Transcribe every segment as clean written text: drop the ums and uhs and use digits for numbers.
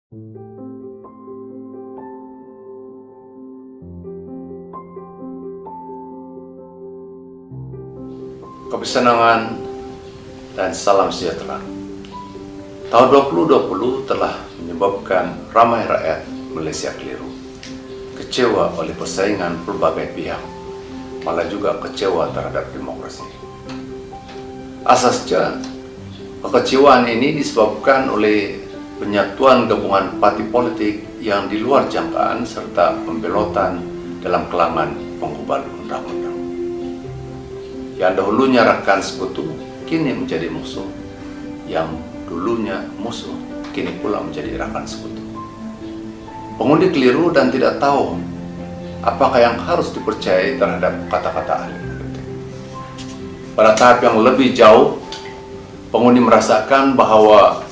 Kebersamaan dan salam sejahtera. Tahun 2020 telah menyebabkan ramai rakyat Malaysia keliru, kecewa oleh persaingan berbagai pihak, malah juga kecewa terhadap demokrasi. Asasnya, kekecewaan ini disebabkan oleh penyatuan gabungan parti politik yang di luar jangkaan serta pembelotan dalam kalangan pengubat undang-undang. Yang dahulunya rakan sekutu, kini menjadi musuh. Yang dulunya musuh, kini pula menjadi rakan sekutu. Pengundi keliru dan tidak tahu apakah yang harus dipercayai terhadap kata-kata ahli politik. Pada tahap yang lebih jauh, pengundi merasakan bahwa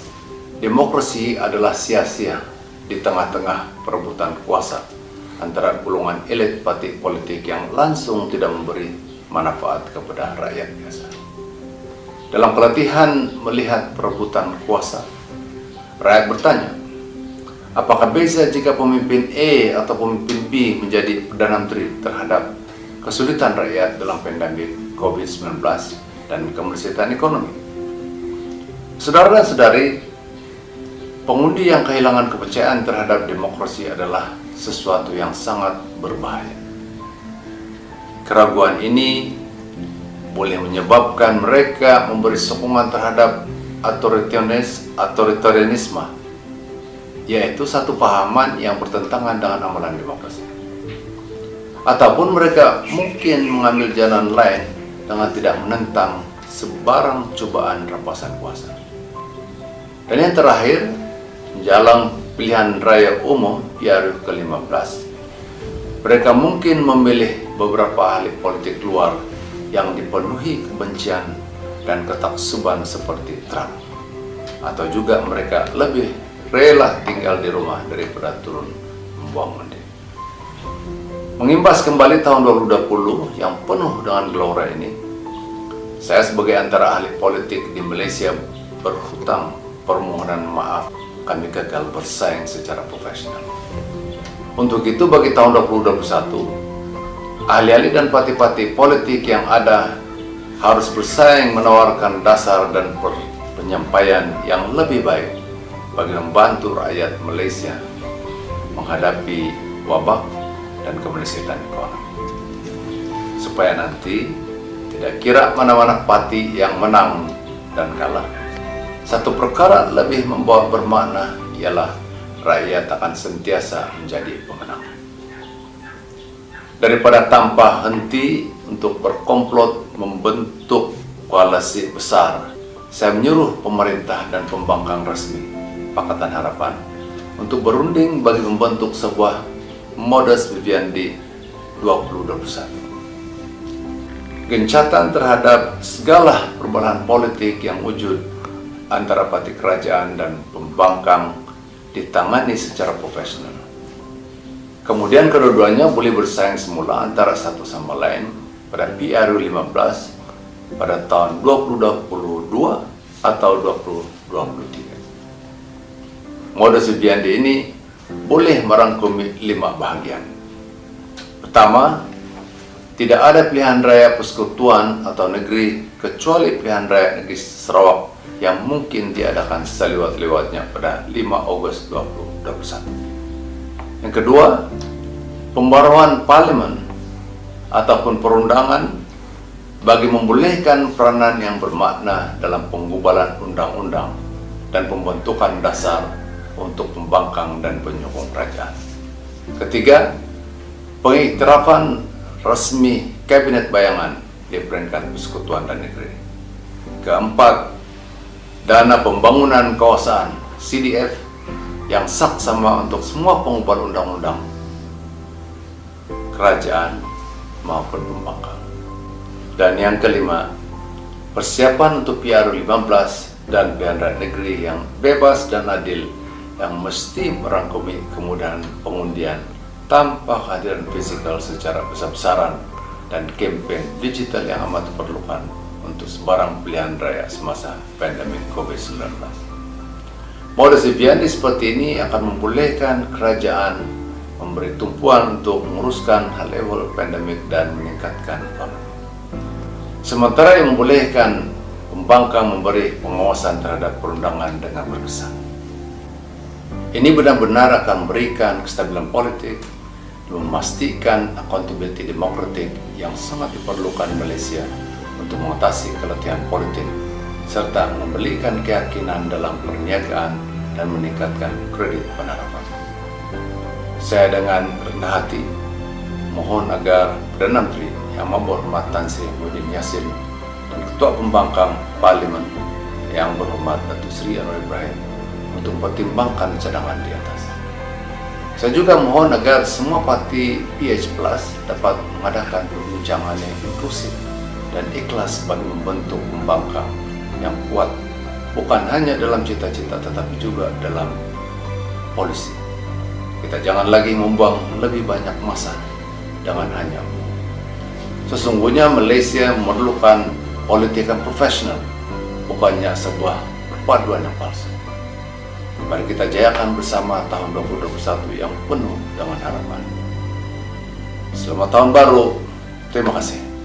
demokrasi adalah sia-sia di tengah-tengah perebutan kuasa antara golongan elit parti politik yang langsung tidak memberi manfaat kepada rakyat biasa. Dalam pelatihan melihat perebutan kuasa, rakyat bertanya, apakah beza jika pemimpin A atau pemimpin B menjadi Perdana Menteri terhadap kesulitan rakyat dalam pandemik COVID-19 dan kemerosotan ekonomi? Saudara dan saudari, pengundi yang kehilangan kepercayaan terhadap demokrasi adalah sesuatu yang sangat berbahaya. Keraguan ini boleh menyebabkan mereka memberi sokongan terhadap otoritarianisme, yaitu satu pahaman yang bertentangan dengan amalan demokrasi. Ataupun mereka mungkin mengambil jalan lain dengan tidak menentang sebarang cobaan rampasan kuasa. Dan yang terakhir, menjelang pilihan raya umum PRU ke-15, mereka mungkin memilih beberapa ahli politik luar yang dipenuhi kebencian dan ketaksuban seperti Trump. Atau juga mereka lebih rela tinggal di rumah daripada turun membuang mending. Mengimbas kembali tahun 2020 yang penuh dengan gelora ini, saya sebagai antara ahli politik di Malaysia berhutang permohonan maaf kami gagal bersaing secara profesional. Untuk itu bagi tahun 2021, ahli-ahli dan parti-parti politik yang ada harus bersaing menawarkan dasar dan penyampaian yang lebih baik bagi membantu rakyat Malaysia menghadapi wabak dan kemerosotan ekonomi. Supaya nanti tidak kira mana-mana parti yang menang dan kalah, satu perkara lebih membawa bermakna ialah rakyat akan sentiasa menjadi pemenang. Daripada tanpa henti untuk berkomplot membentuk koalisi besar, saya menyuruh pemerintah dan pembangkang resmi Pakatan Harapan untuk berunding bagi membentuk sebuah modus vivendi 2021. Gencatan terhadap segala perubahan politik yang wujud antara parti kerajaan dan pembangkang ditangani secara profesional. Kemudian kedua-duanya boleh bersaing semula antara satu sama lain pada PRU 15 pada tahun 2022 atau 2023. Modus vivendi ini boleh merangkumi 5 bahagian. Pertama, tidak ada pilihan raya persekutuan atau negeri kecuali pilihan raya negeri Sarawak yang mungkin diadakan seliwat-liwatnya pada 5 Ogos 2021. Yang kedua, pembaruan parlimen ataupun perundangan bagi membolehkan peranan yang bermakna dalam penggubalan undang-undang dan pembentukan dasar untuk pembangkang dan penyokong kerajaan. Ketiga, pengiktirafan resmi kabinet bayangan di peringkat persekutuan dan negeri. Keempat, dana pembangunan kawasan CDF yang saksama untuk semua pengubahan undang-undang kerajaan maupun pembangkang. Dan yang kelima, persiapan untuk PRU 15 dan pilihan raya negeri yang bebas dan adil yang mesti merangkumi kemudahan pengundian tanpa kehadiran fisikal secara besar-besaran dan kampanye digital yang amat diperlukan untuk sebarang pilihan raya semasa pandemi COVID-19. Modus Vivendi seperti ini akan membolehkan kerajaan memberi tumpuan untuk menguruskan hal level pandemik dan meningkatkan ekonomi. Sementara yang membolehkan pembangkang memberi pengawasan terhadap perundangan dengan berkesan. Ini benar-benar akan memberikan kestabilan politik dan memastikan accountability demokratik yang sangat diperlukan Malaysia untuk mengatasi keletihan politik serta memberikan keyakinan dalam perniagaan dan meningkatkan kredit penanaman. Saya dengan rendah hati mohon agar Perdana Menteri Yang Amat Berhormat Tan Sri Muhyiddin Yassin dan Ketua Pembangkang Parlimen Yang Berhormat Datuk Seri Anwar Ibrahim untuk mempertimbangkan cadangan di atas. Saya juga mohon agar semua parti PH Plus dapat mengadakan perbincangan yang inklusif dan ikhlas bagi membentuk pembangkang yang kuat, bukan hanya dalam cita-cita tetapi juga dalam polisi. Kita jangan lagi membuang lebih banyak masa dengan hanya umum. Sesungguhnya Malaysia memerlukan politik yang profesional, bukannya sebuah perpaduan yang palsu. Mari kita jayakan bersama tahun 2021 yang penuh dengan harapan. Selamat tahun baru. Terima kasih.